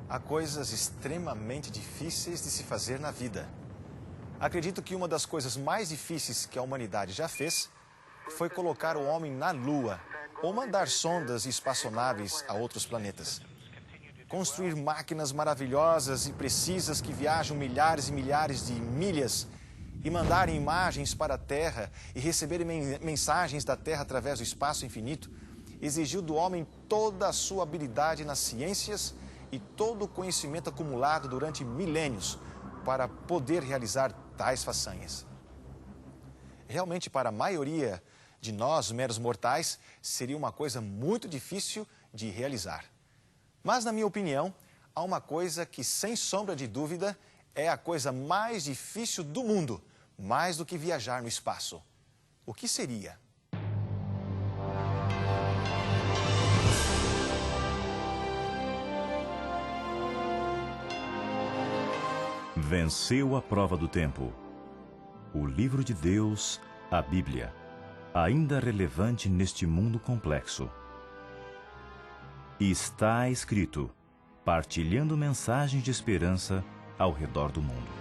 Há coisas extremamente difíceis de se fazer na vida. Acredito que uma das coisas mais difíceis que a humanidade já fez foi colocar o homem na Lua ou mandar sondas espaçonaves a outros planetas. Construir máquinas maravilhosas e precisas que viajam milhares e milhares de milhas e mandarem imagens para a Terra e receberem mensagens da Terra através do espaço infinito exigiu do homem toda a sua habilidade nas ciências e todo o conhecimento acumulado durante milênios para poder realizar tais façanhas. Realmente, para a maioria de nós, meros mortais, seria uma coisa muito difícil de realizar. Mas, na minha opinião, há uma coisa que, sem sombra de dúvida, é a coisa mais difícil do mundo, mais do que viajar no espaço. O que seria? Venceu a prova do tempo. O livro de Deus, a Bíblia, ainda relevante neste mundo complexo. E está escrito, partilhando mensagens de esperança ao redor do mundo.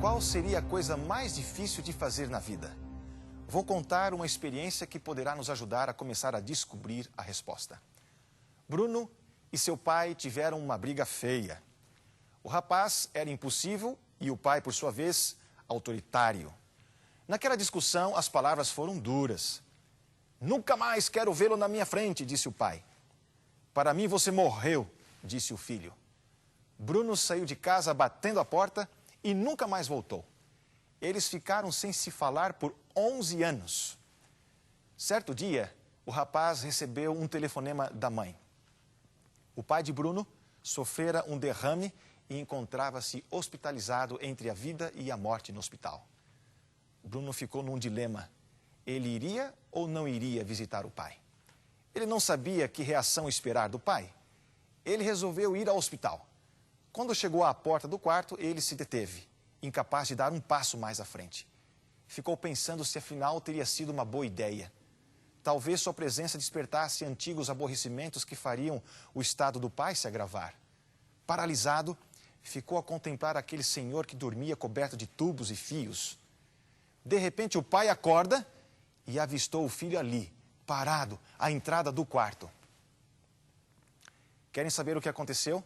Qual seria a coisa mais difícil de fazer na vida? Vou contar uma experiência que poderá nos ajudar a começar a descobrir a resposta. Bruno e seu pai tiveram uma briga feia. O rapaz era impulsivo e o pai, por sua vez, autoritário. Naquela discussão, as palavras foram duras. "Nunca mais quero vê-lo na minha frente", disse o pai. "Para mim, você morreu", disse o filho. Bruno saiu de casa batendo a porta e nunca mais voltou. Eles ficaram sem se falar por 11 anos. Certo dia, o rapaz recebeu um telefonema da mãe. O pai de Bruno sofrera um derrame e encontrava-se hospitalizado entre a vida e a morte no hospital. Bruno ficou num dilema. Ele iria ou não iria visitar o pai? Ele não sabia que reação esperar do pai. Ele resolveu ir ao hospital. Quando chegou à porta do quarto, ele se deteve, incapaz de dar um passo mais à frente. Ficou pensando se afinal teria sido uma boa ideia. Talvez sua presença despertasse antigos aborrecimentos que fariam o estado do pai se agravar. Paralisado, ficou a contemplar aquele senhor que dormia coberto de tubos e fios. De repente, o pai acorda e avistou o filho ali, parado, à entrada do quarto. Querem saber o que aconteceu?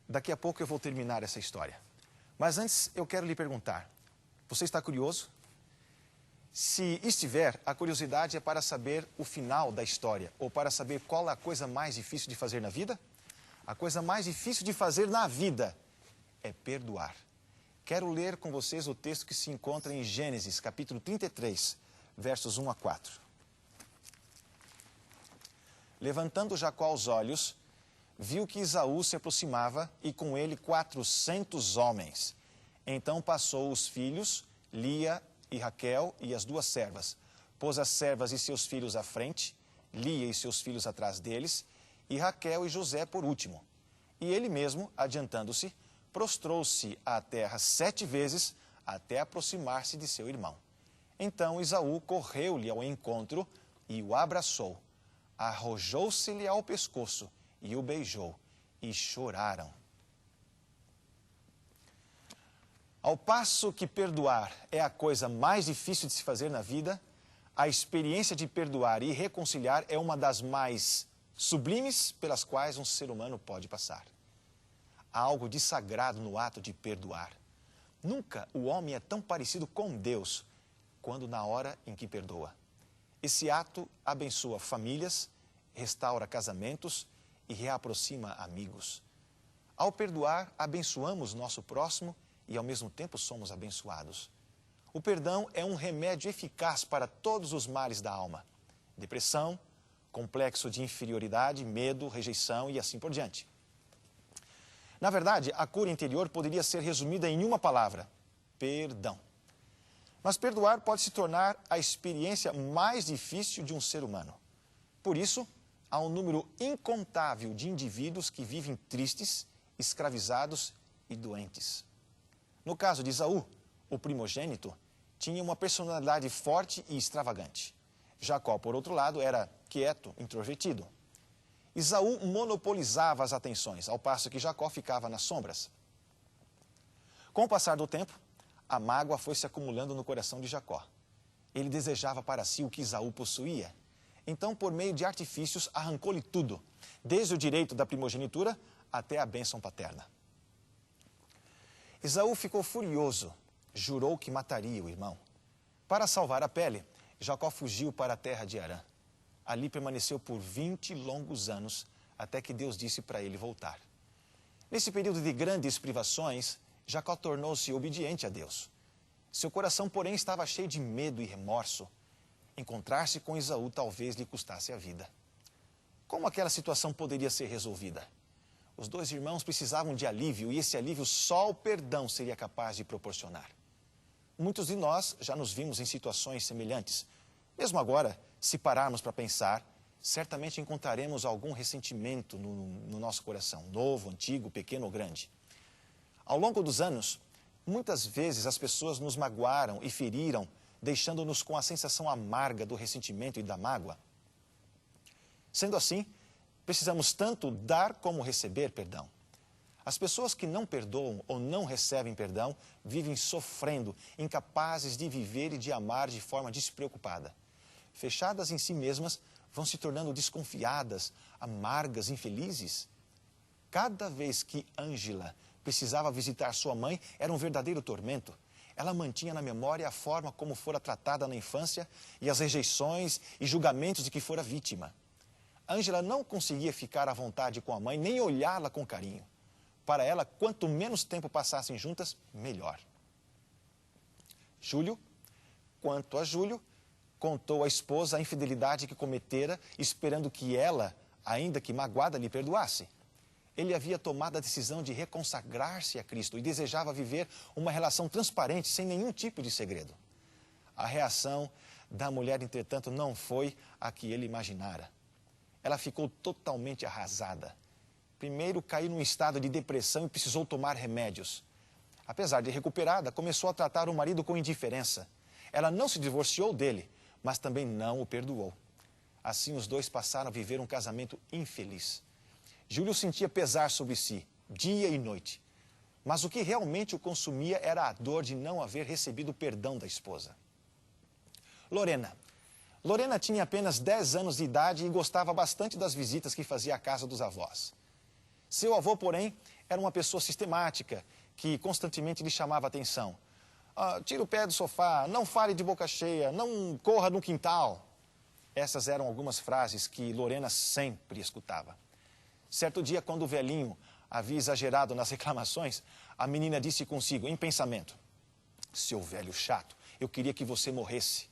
Daqui a pouco eu vou terminar essa história. Mas antes, eu quero lhe perguntar, você está curioso? Se estiver, a curiosidade é para saber o final da história, ou para saber qual é a coisa mais difícil de fazer na vida? A coisa mais difícil de fazer na vida é perdoar. Quero ler com vocês o texto que se encontra em Gênesis, capítulo 33, versos 1 a 4. Levantando Jacó os olhos, viu que Esaú se aproximava e com ele 400 homens. Então passou os filhos, Lia e Raquel e as duas servas. Pôs as servas e seus filhos à frente, Lia e seus filhos atrás deles, e Raquel e José por último. E ele mesmo, adiantando-se, prostrou-se à terra 7 vezes até aproximar-se de seu irmão. Então Esaú correu-lhe ao encontro e o abraçou. Arrojou-se-lhe ao pescoço e o beijou, e choraram. Ao passo que perdoar é a coisa mais difícil de se fazer na vida, a experiência de perdoar e reconciliar é uma das mais sublimes pelas quais um ser humano pode passar. Há algo de sagrado no ato de perdoar. Nunca o homem é tão parecido com Deus quando na hora em que perdoa. Esse ato abençoa famílias, restaura casamentos e reaproxima amigos. Ao perdoar, abençoamos nosso próximo e ao mesmo tempo somos abençoados. O perdão é um remédio eficaz para todos os males da alma. Depressão, complexo de inferioridade, medo, rejeição e assim por diante. Na verdade, a cura interior poderia ser resumida em uma palavra: perdão. Mas perdoar pode se tornar a experiência mais difícil de um ser humano. Por isso, há um número incontável de indivíduos que vivem tristes, escravizados e doentes. No caso de Esaú, o primogênito, tinha uma personalidade forte e extravagante. Jacó, por outro lado, era quieto, introvertido. Esaú monopolizava as atenções, ao passo que Jacó ficava nas sombras. Com o passar do tempo, a mágoa foi se acumulando no coração de Jacó. Ele desejava para si o que Esaú possuía. Então, por meio de artifícios, arrancou-lhe tudo, desde o direito da primogenitura até a bênção paterna. Esaú ficou furioso, jurou que mataria o irmão. Para salvar a pele, Jacó fugiu para a terra de Harã. Ali permaneceu por 20 longos anos, até que Deus disse para ele voltar. Nesse período de grandes privações, Jacó tornou-se obediente a Deus. Seu coração, porém, estava cheio de medo e remorso. Encontrar-se com Esaú talvez lhe custasse a vida. Como aquela situação poderia ser resolvida? Os dois irmãos precisavam de alívio, e esse alívio só o perdão seria capaz de proporcionar. Muitos de nós já nos vimos em situações semelhantes. Mesmo agora, se pararmos para pensar, certamente encontraremos algum ressentimento no nosso coração, novo, antigo, pequeno ou grande. Ao longo dos anos, muitas vezes as pessoas nos magoaram e feriram, deixando-nos com a sensação amarga do ressentimento e da mágoa. Sendo assim, precisamos tanto dar como receber perdão. As pessoas que não perdoam ou não recebem perdão vivem sofrendo, incapazes de viver e de amar de forma despreocupada. Fechadas em si mesmas, vão se tornando desconfiadas, amargas, infelizes. Cada vez que Ângela precisava visitar sua mãe, era um verdadeiro tormento. Ela mantinha na memória a forma como fora tratada na infância e as rejeições e julgamentos de que fora vítima. Ângela não conseguia ficar à vontade com a mãe, nem olhá-la com carinho. Para ela, quanto menos tempo passassem juntas, melhor. Quanto a Júlio, contou à esposa a infidelidade que cometera, esperando que ela, ainda que magoada, lhe perdoasse. Ele havia tomado a decisão de reconsagrar-se a Cristo e desejava viver uma relação transparente, sem nenhum tipo de segredo. A reação da mulher, entretanto, não foi a que ele imaginara. Ela ficou totalmente arrasada. Primeiro, caiu num estado de depressão e precisou tomar remédios. Apesar de recuperada, começou a tratar o marido com indiferença. Ela não se divorciou dele, mas também não o perdoou. Assim, os dois passaram a viver um casamento infeliz. Júlio sentia pesar sobre si, dia e noite. Mas o que realmente o consumia era a dor de não haver recebido o perdão da esposa. Lorena tinha apenas 10 anos de idade e gostava bastante das visitas que fazia à casa dos avós. Seu avô, porém, era uma pessoa sistemática, que constantemente lhe chamava a atenção. Tira o pé do sofá, não fale de boca cheia, não corra no quintal. Essas eram algumas frases que Lorena sempre escutava. Certo dia, quando o velhinho havia exagerado nas reclamações, a menina disse consigo, em pensamento: seu velho chato, eu queria que você morresse.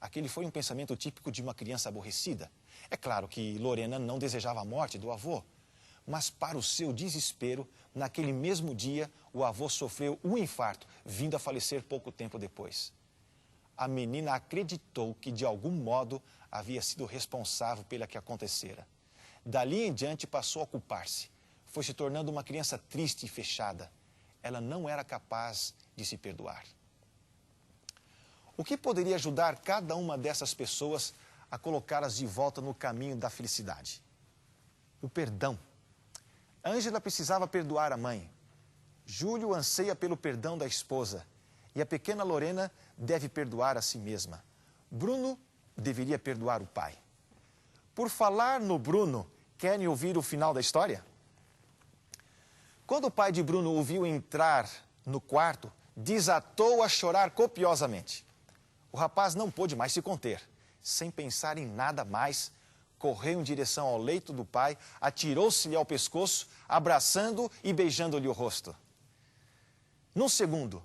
Aquele foi um pensamento típico de uma criança aborrecida. É claro que Lorena não desejava a morte do avô, mas para o seu desespero, naquele mesmo dia, o avô sofreu um infarto, vindo a falecer pouco tempo depois. A menina acreditou que, de algum modo, havia sido responsável pelo que acontecera. Dali em diante passou a culpar-se. Foi se tornando uma criança triste e fechada. Ela não era capaz de se perdoar. O que poderia ajudar cada uma dessas pessoas a colocá-las de volta no caminho da felicidade? O perdão. Ângela precisava perdoar a mãe. Júlio anseia pelo perdão da esposa. E a pequena Lorena deve perdoar a si mesma. Bruno deveria perdoar o pai. Por falar no Bruno, querem ouvir o final da história? Quando o pai de Bruno o viu entrar no quarto, desatou a chorar copiosamente. O rapaz não pôde mais se conter. Sem pensar em nada mais, correu em direção ao leito do pai, atirou-se-lhe ao pescoço, abraçando e beijando-lhe o rosto. Num segundo,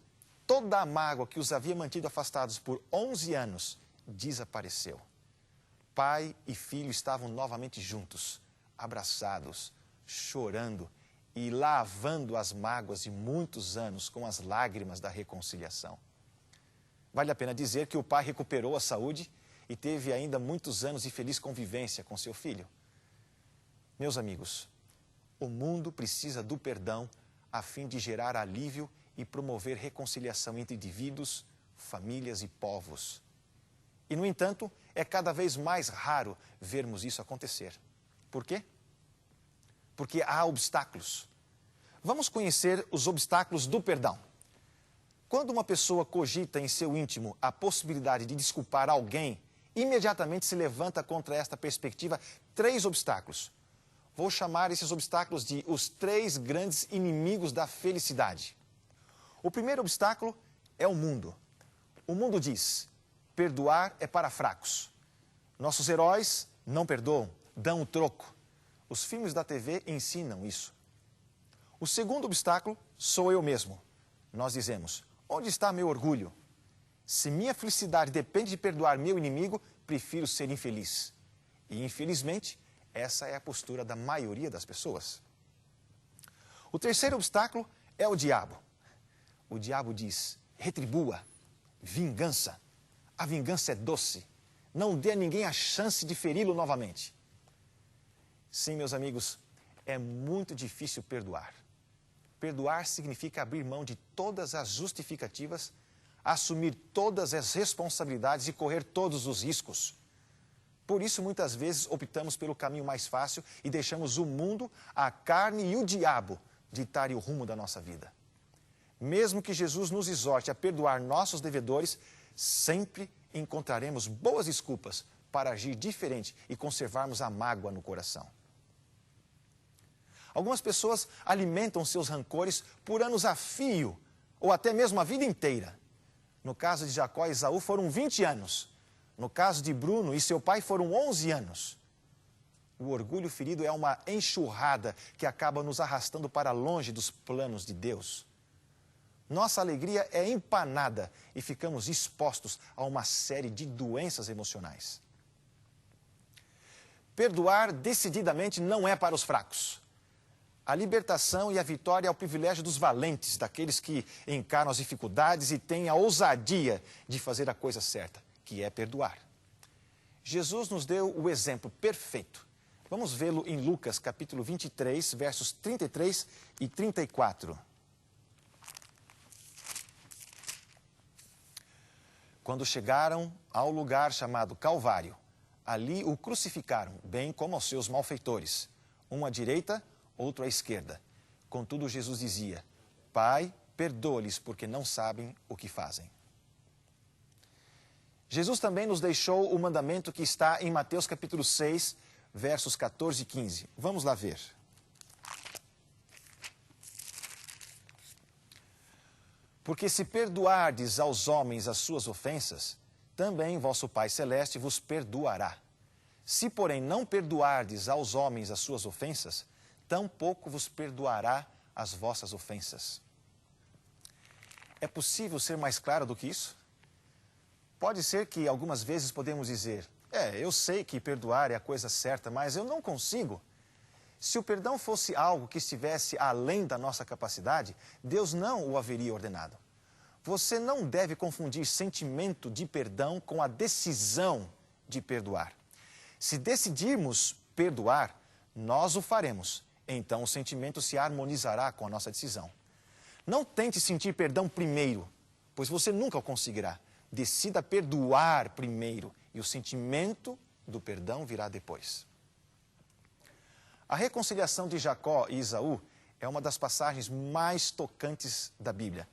toda a mágoa que os havia mantido afastados por 11 anos desapareceu. Pai e filho estavam novamente juntos, abraçados, chorando e lavando as mágoas de muitos anos com as lágrimas da reconciliação. Vale a pena dizer que o pai recuperou a saúde e teve ainda muitos anos de feliz convivência com seu filho. Meus amigos, o mundo precisa do perdão, a fim de gerar alívio e promover reconciliação entre indivíduos, famílias e povos. E, no entanto, é cada vez mais raro vermos isso acontecer. Por quê? Porque há obstáculos. Vamos conhecer os obstáculos do perdão. Quando uma pessoa cogita em seu íntimo a possibilidade de desculpar alguém, imediatamente se levanta contra esta perspectiva 3 obstáculos. Vou chamar esses obstáculos de os 3 grandes inimigos da felicidade. O primeiro obstáculo é o mundo. O mundo diz: perdoar é para fracos. Nossos heróis não perdoam, dão o troco. Os filmes da TV ensinam isso. O segundo obstáculo sou eu mesmo. Nós dizemos: onde está meu orgulho? Se minha felicidade depende de perdoar meu inimigo, prefiro ser infeliz. E, infelizmente, essa é a postura da maioria das pessoas. O terceiro obstáculo é o diabo. O diabo diz: retribua, vingança. A vingança é doce. Não dê a ninguém a chance de feri-lo novamente. Sim, meus amigos, é muito difícil perdoar. Perdoar significa abrir mão de todas as justificativas, assumir todas as responsabilidades e correr todos os riscos. Por isso, muitas vezes, optamos pelo caminho mais fácil e deixamos o mundo, a carne e o diabo ditarem o rumo da nossa vida. Mesmo que Jesus nos exorte a perdoar nossos devedores, sempre encontraremos boas desculpas para agir diferente e conservarmos a mágoa no coração. Algumas pessoas alimentam seus rancores por anos a fio, ou até mesmo a vida inteira. No caso de Jacó e Esaú foram 20 anos. No caso de Bruno e seu pai foram 11 anos. O orgulho ferido é uma enxurrada que acaba nos arrastando para longe dos planos de Deus. Nossa alegria é empanada e ficamos expostos a uma série de doenças emocionais. Perdoar decididamente não é para os fracos. A libertação e a vitória é o privilégio dos valentes, daqueles que encaram as dificuldades e têm a ousadia de fazer a coisa certa, que é perdoar. Jesus nos deu o exemplo perfeito. Vamos vê-lo em Lucas, capítulo 23, versos 33 e 34. Quando chegaram ao lugar chamado Calvário, ali o crucificaram, bem como aos seus malfeitores, um à direita, outro à esquerda. Contudo, Jesus dizia: Pai, perdoa-lhes, porque não sabem o que fazem. Jesus também nos deixou o mandamento que está em Mateus capítulo 6, versos 14 e 15. Vamos lá ver. Porque se perdoardes aos homens as suas ofensas, também vosso Pai Celeste vos perdoará. Se, porém, não perdoardes aos homens as suas ofensas, tampouco vos perdoará as vossas ofensas. É possível ser mais claro do que isso? Pode ser que algumas vezes podemos dizer: eu sei que perdoar é a coisa certa, mas eu não consigo. Se o perdão fosse algo que estivesse além da nossa capacidade, Deus não o haveria ordenado. Você não deve confundir sentimento de perdão com a decisão de perdoar. Se decidirmos perdoar, nós o faremos. Então o sentimento se harmonizará com a nossa decisão. Não tente sentir perdão primeiro, pois você nunca o conseguirá. Decida perdoar primeiro e o sentimento do perdão virá depois. A reconciliação de Jacó e Esaú é uma das passagens mais tocantes da Bíblia.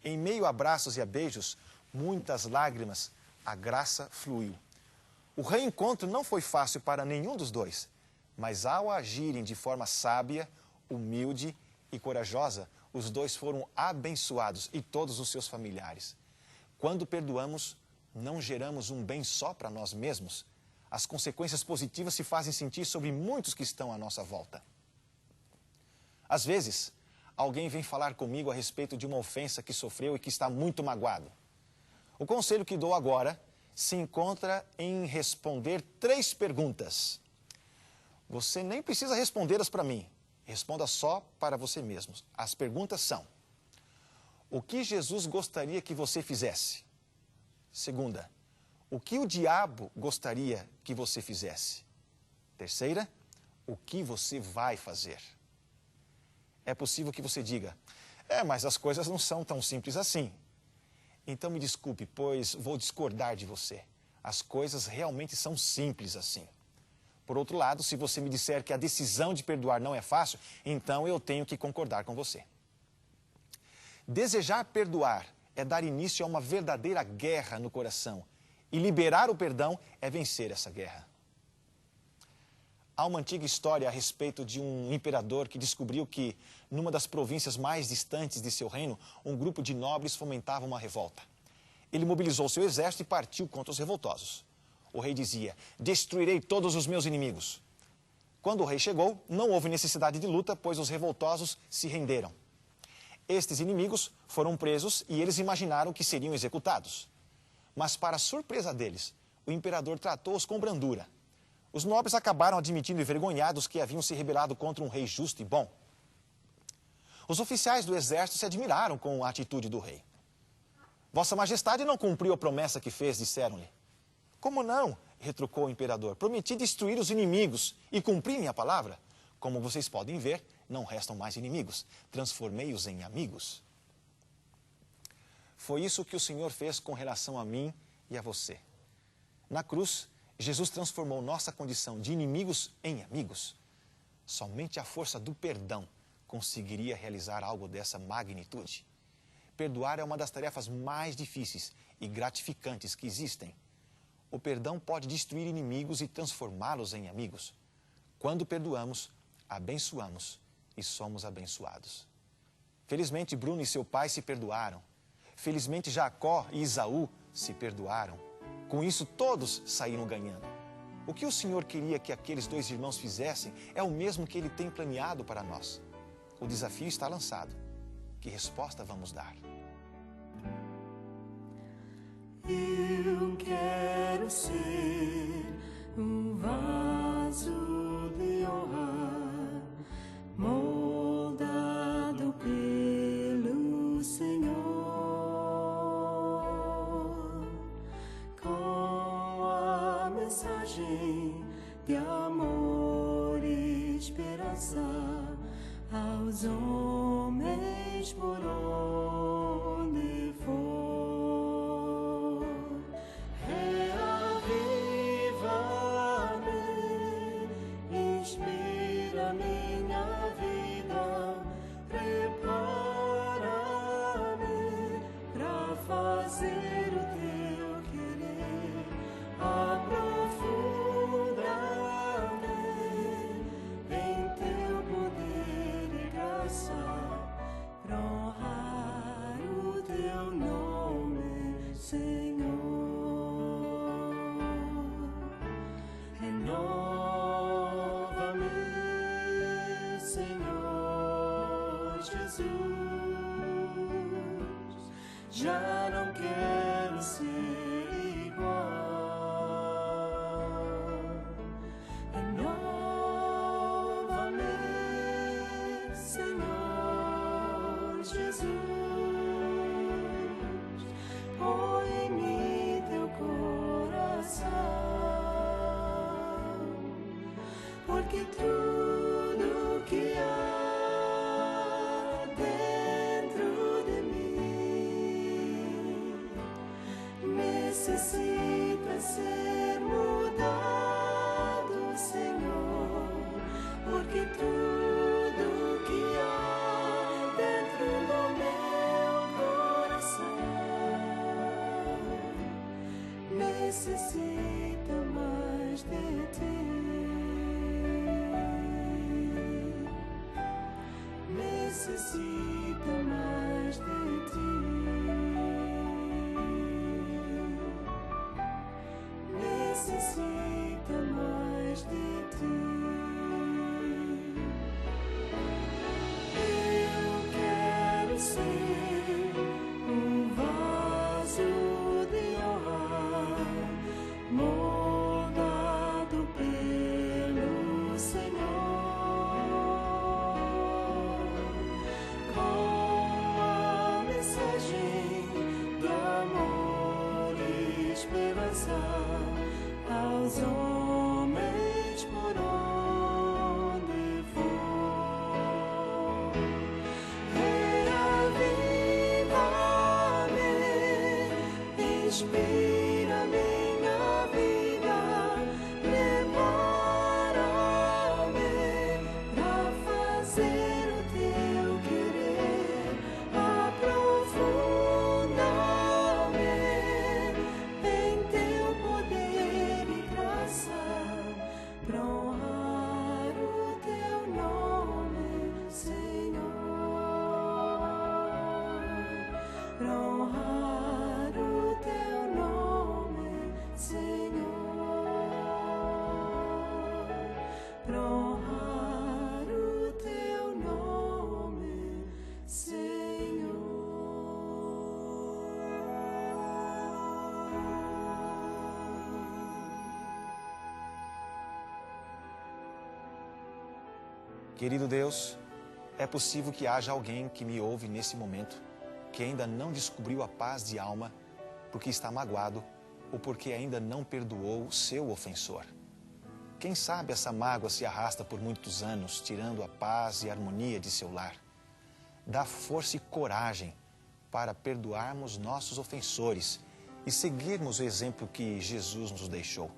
Em meio a abraços e a beijos, muitas lágrimas, a graça fluiu. O reencontro não foi fácil para nenhum dos dois, mas ao agirem de forma sábia, humilde e corajosa, os dois foram abençoados e todos os seus familiares. Quando perdoamos, não geramos um bem só para nós mesmos. As consequências positivas se fazem sentir sobre muitos que estão à nossa volta. Às vezes, alguém vem falar comigo a respeito de uma ofensa que sofreu e que está muito magoado. O conselho que dou agora se encontra em responder 3 perguntas. Você nem precisa respondê-las para mim. Responda só para você mesmo. As perguntas são: o que Jesus gostaria que você fizesse? Segunda, o que o diabo gostaria que você fizesse? Terceira, o que você vai fazer? É possível que você diga, mas as coisas não são tão simples assim. Então me desculpe, pois vou discordar de você. As coisas realmente são simples assim. Por outro lado, se você me disser que a decisão de perdoar não é fácil, então eu tenho que concordar com você. Desejar perdoar é dar início a uma verdadeira guerra no coração. E liberar o perdão é vencer essa guerra. Há uma antiga história a respeito de um imperador que descobriu que, numa das províncias mais distantes de seu reino, um grupo de nobres fomentava uma revolta. Ele mobilizou seu exército e partiu contra os revoltosos. O rei dizia, destruirei todos os meus inimigos. Quando o rei chegou, não houve necessidade de luta, pois os revoltosos se renderam. Estes inimigos foram presos e eles imaginaram que seriam executados. Mas, para surpresa deles, o imperador tratou-os com brandura. Os nobres acabaram admitindo envergonhados que haviam se rebelado contra um rei justo e bom. Os oficiais do exército se admiraram com a atitude do rei. Vossa Majestade não cumpriu a promessa que fez, disseram-lhe. Como não? Retrucou o imperador. Prometi destruir os inimigos e cumpri minha palavra. Como vocês podem ver, não restam mais inimigos. Transformei-os em amigos. Foi isso que o Senhor fez com relação a mim e a você. Na cruz, Jesus transformou nossa condição de inimigos em amigos. Somente a força do perdão conseguiria realizar algo dessa magnitude. Perdoar é uma das tarefas mais difíceis e gratificantes que existem. O perdão pode destruir inimigos e transformá-los em amigos. Quando perdoamos, abençoamos e somos abençoados. Felizmente, Bruno e seu pai se perdoaram. Felizmente, Jacó e Esaú se perdoaram. Com isso, todos saíram ganhando. O que o Senhor queria que aqueles dois irmãos fizessem é o mesmo que Ele tem planeado para nós. O desafio está lançado. Que resposta vamos dar? Eu quero ser um vaso de honra, moldado pelo Senhor, com a mensagem de amor e esperança aos homens por onde for. Já não quero ser igual. Renova-me, Senhor Jesus. Põe em mim teu coração, porque tudo que há necessita ser mudado, Senhor, porque tudo que há dentro do meu coração necessita mais de ti, necessita mais de ti. Necessita mais de ti. Eu quero ser um vaso de honra, inspira minha vida, prepara-me pra fazer o teu querer, aprofunda-me em teu poder e graça, pra honrar o teu nome, Senhor, pra honrar o teu nome, Senhor, pra honrar o teu nome, Querido Deus, é possível que haja alguém que me ouve nesse momento que ainda não descobriu a paz de alma porque está magoado ou porque ainda não perdoou o seu ofensor. Quem sabe essa mágoa se arrasta por muitos anos, tirando a paz e a harmonia de seu lar. Dá força e coragem para perdoarmos nossos ofensores e seguirmos o exemplo que Jesus nos deixou.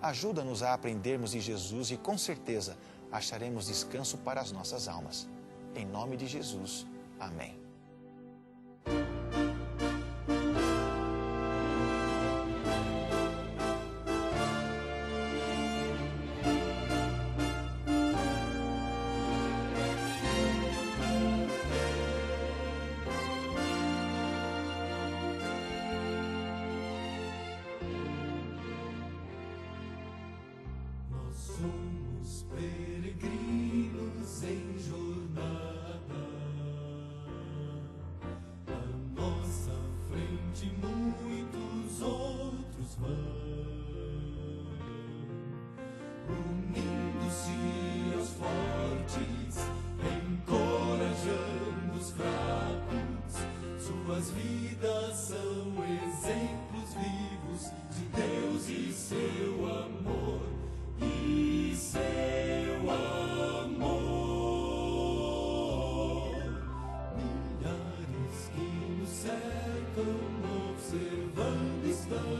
Ajuda-nos a aprendermos de Jesus e, com certeza, acharemos descanso para as nossas almas. Em nome de Jesus. Amém. Nós somos peregrinos em jornada. À nossa frente muitos outros vão, unindo-se aos fortes, encorajando os fracos. Suas vidas são exemplos vivos de Deus e seu amor. E seu amor. Milhares que nos cercam, observando estão.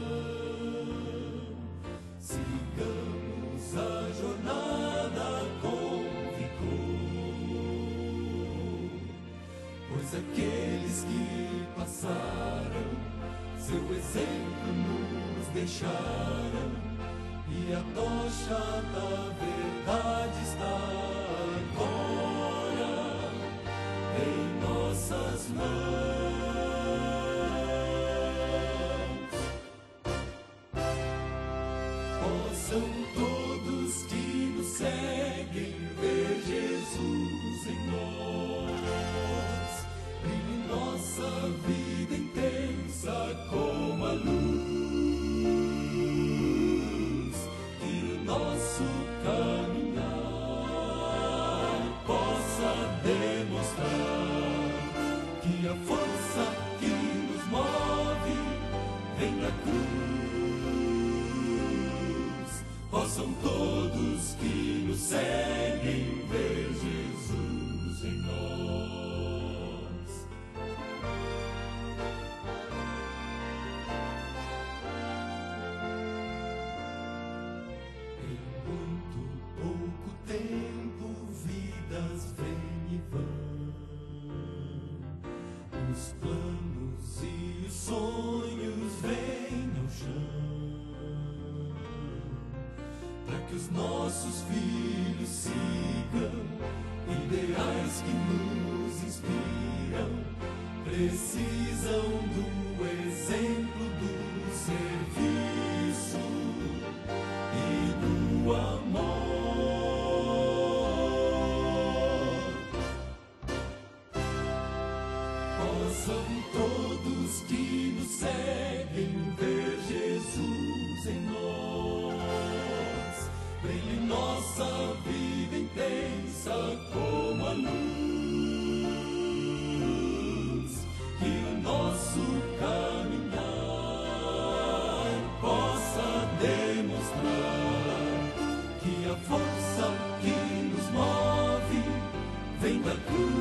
Sigamos a jornada com vigor, pois aqueles que passaram, seu exemplo nos deixaram. E a tocha da verdade está agora em nossas mãos. Possam todos que nos seguem ver Jesus em nós. Brilhe nossa vida intensa como a luz. Nosso caminhar possa demonstrar que a força que nos move vem da cruz. Possam todos que nos seguem ver Jesus em nós. Os planos e os sonhos vêm ao chão, para que os nossos filhos sigam ideais que nos inspiram. Precisam do exemplo do serviço e do amor. Possam todos que nos seguem ver Jesus em nós. Brilhe nossa vida intensa como a luz. Que o nosso caminhar possa demonstrar que a força que nos move vem da cruz.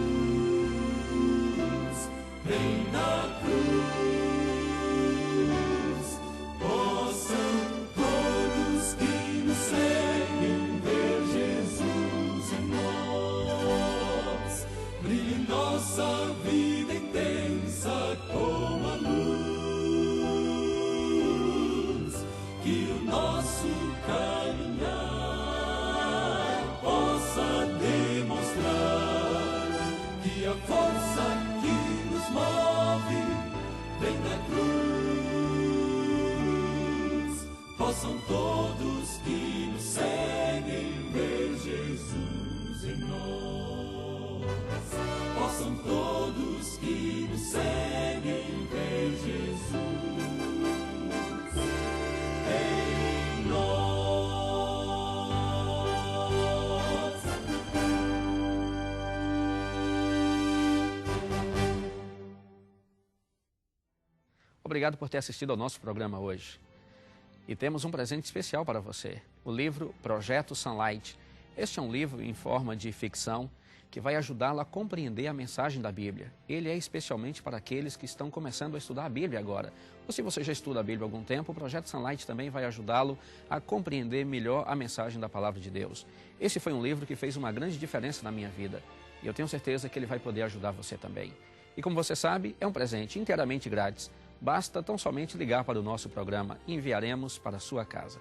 Vem da cruz. Obrigado por ter assistido ao nosso programa hoje. E temos um presente especial para você, o livro Projeto Sunlight. Este é um livro em forma de ficção que vai ajudá-lo a compreender a mensagem da Bíblia. Ele é especialmente para aqueles que estão começando a estudar a Bíblia agora. Ou se você já estuda a Bíblia há algum tempo, o Projeto Sunlight também vai ajudá-lo a compreender melhor a mensagem da Palavra de Deus. Esse foi um livro que fez uma grande diferença na minha vida. E eu tenho certeza que ele vai poder ajudar você também. E como você sabe, é um presente inteiramente grátis. Basta tão somente ligar para o nosso programa e enviaremos para a sua casa.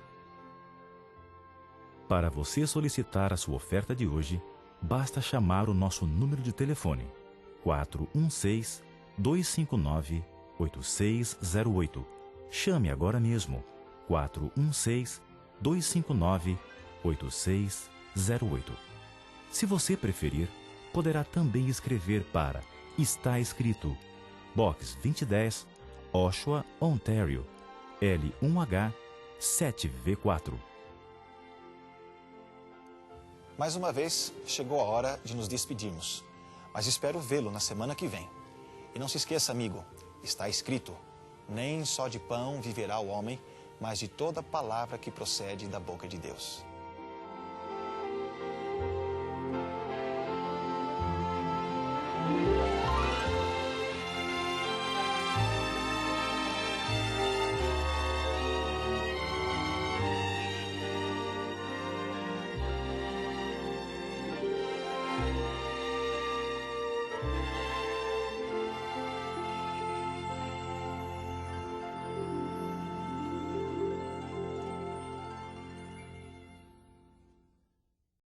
Para você solicitar a sua oferta de hoje, basta chamar o nosso número de telefone 416-259-8608. Chame agora mesmo 416-259-8608. Se você preferir, poderá também escrever para Está Escrito, Box 2010, Oshawa, Ontário, L1H 7V4. Mais uma vez, chegou a hora de nos despedirmos, mas espero vê-lo na semana que vem. E não se esqueça, amigo, está escrito, nem só de pão viverá o homem, mas de toda palavra que procede da boca de Deus.